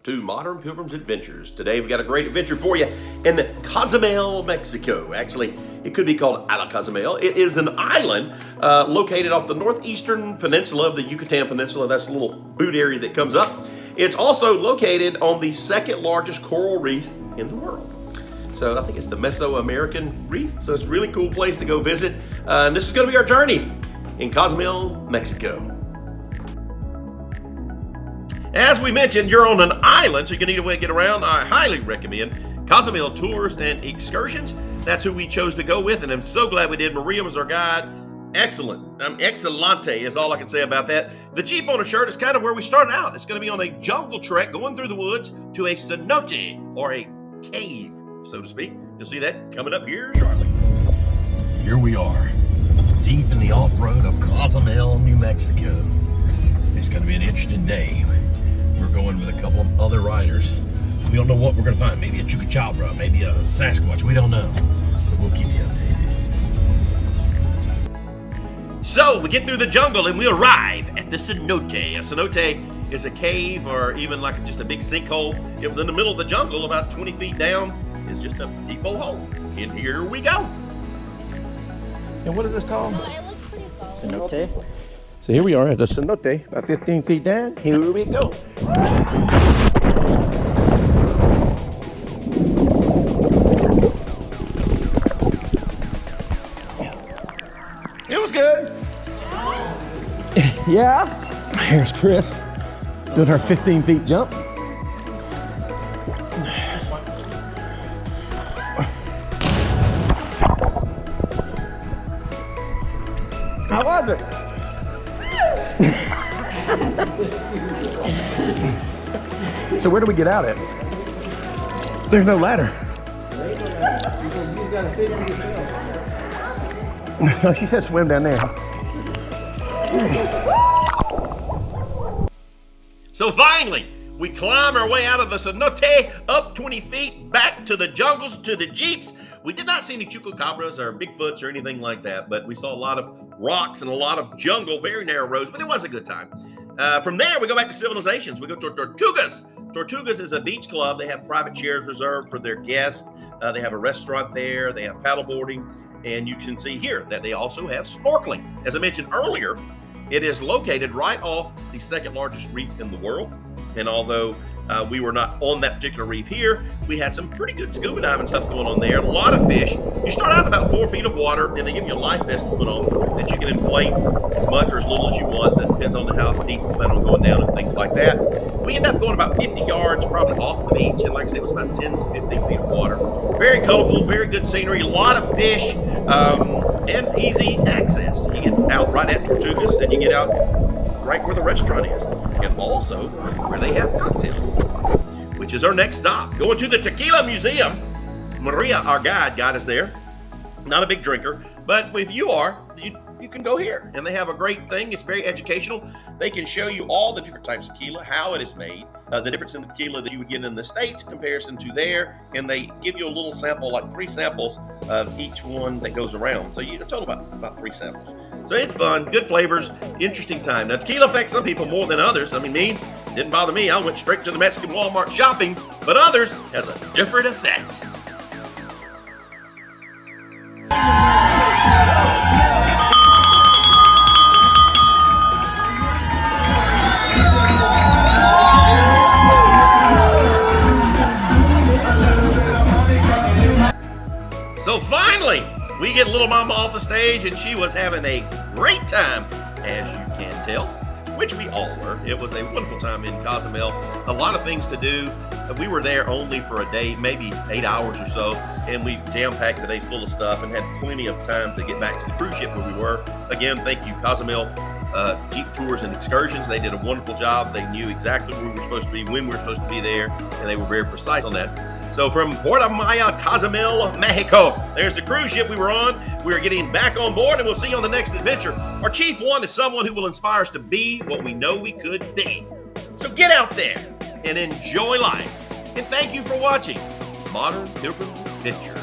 to Modern Pilgrim's Adventures. Today we've got a great adventure for you in Cozumel, Mexico. Actually, it could be called Ala Cozumel. It is an island located off the northeastern peninsula of the Yucatan Peninsula. That's a little boot area that comes up. It's also located on the second largest coral reef in the world. So I think it's the Mesoamerican Reef. So it's a really cool place to go visit. And this is going to be our journey in Cozumel, Mexico. As we mentioned, you're on an island, so you need a way to get around. I highly recommend Cozumel Tours and Excursions. That's who we chose to go with, and I'm so glad we did. Maria was our guide. Excellent. Excelente is all I can say about that. The Jeep on a shirt is kind of where we started out. It's going to be on a jungle trek going through the woods to a cenote, or a cave, so to speak. You'll see that coming up here shortly. Here we are, deep in the off-road of Cozumel, New Mexico. It's going to be an interesting day. We're going with a couple of other riders. We don't know what we're going to find. Maybe a chupacabra, maybe a Sasquatch. We don't know. But we'll keep you updated. So we get through the jungle and we arrive at the cenote. A cenote is a cave, or even like just a big sinkhole. It was in the middle of the jungle, about 20 feet down. It's just a deep old hole. And here we go. And what is this called? Oh, it looks pretty solid. Cenote. So here we are at the cenote, about 15 feet down. Here we go. It was good. Yeah. Here's Chris doing her 15 feet jump. How was it? So where do we get out at? There's no ladder. No, she said swim down there. So finally, we climb our way out of the cenote, up 20 feet, back to the jungles, to the Jeeps. We did not see any chupacabras or Bigfoots or anything like that, but we saw a lot of rocks and a lot of jungle, very narrow roads, but it was a good time. From there, we go back to civilizations. We go to Tortugas. Tortugas is a beach club. They have private chairs reserved for their guests. They have a restaurant there. They have paddleboarding. And you can see here that they also have snorkeling. As I mentioned earlier, it is located right off the second largest reef in the world. And although we were not on that particular reef here, we had some pretty good scuba diving stuff going on there. A lot of fish. You start out about 4 feet of water, and they give you a life vest to put on that you can inflate as much or as little as you want. That depends on how deep you plan on going down and things like that. We ended up going about 50 yards probably off the beach, and like I said, it was about 10 to 15 feet of water. Very colorful, very good scenery, a lot of fish, and easy access. You get out right at Tortugas, and you get out right where the restaurant is, and also where they have cocktails, which is our next stop. Going to the Tequila Museum. Maria, our guide, got us there. Not a big drinker, but if you are, you can go here. And they have a great thing. It's very educational. They can show you all the different types of tequila, how it is made, the difference in the tequila that you would get in the States comparison to there. And they give you a little sample, like 3 samples of each one that goes around. So you total about 3 samples. So it's fun, good flavors, interesting time. Now, tequila affects some people more than others. I mean, me, didn't bother me. I went straight to the Mexican Walmart shopping, but others has a different effect. So finally, we get little mama off the stage, and she was having a great time, as you can tell, which we all were. It was a wonderful time in Cozumel. A lot of things to do. We were there only for a day, maybe 8 hours or so, and we jam-packed the day full of stuff and had plenty of time to get back to the cruise ship where we were. Again, thank you, Cozumel Jeep Tours and Excursions. They did a wonderful job. They knew exactly where we were supposed to be, when we were supposed to be there, and they were very precise on that. So from Puerto Maya, Cozumel, Mexico, there's the cruise ship we were on. We are getting back on board, and we'll see you on the next adventure. Our chief one is someone who will inspire us to be what we know we could be. So get out there and enjoy life. And thank you for watching Modern Pilgrim's Adventure.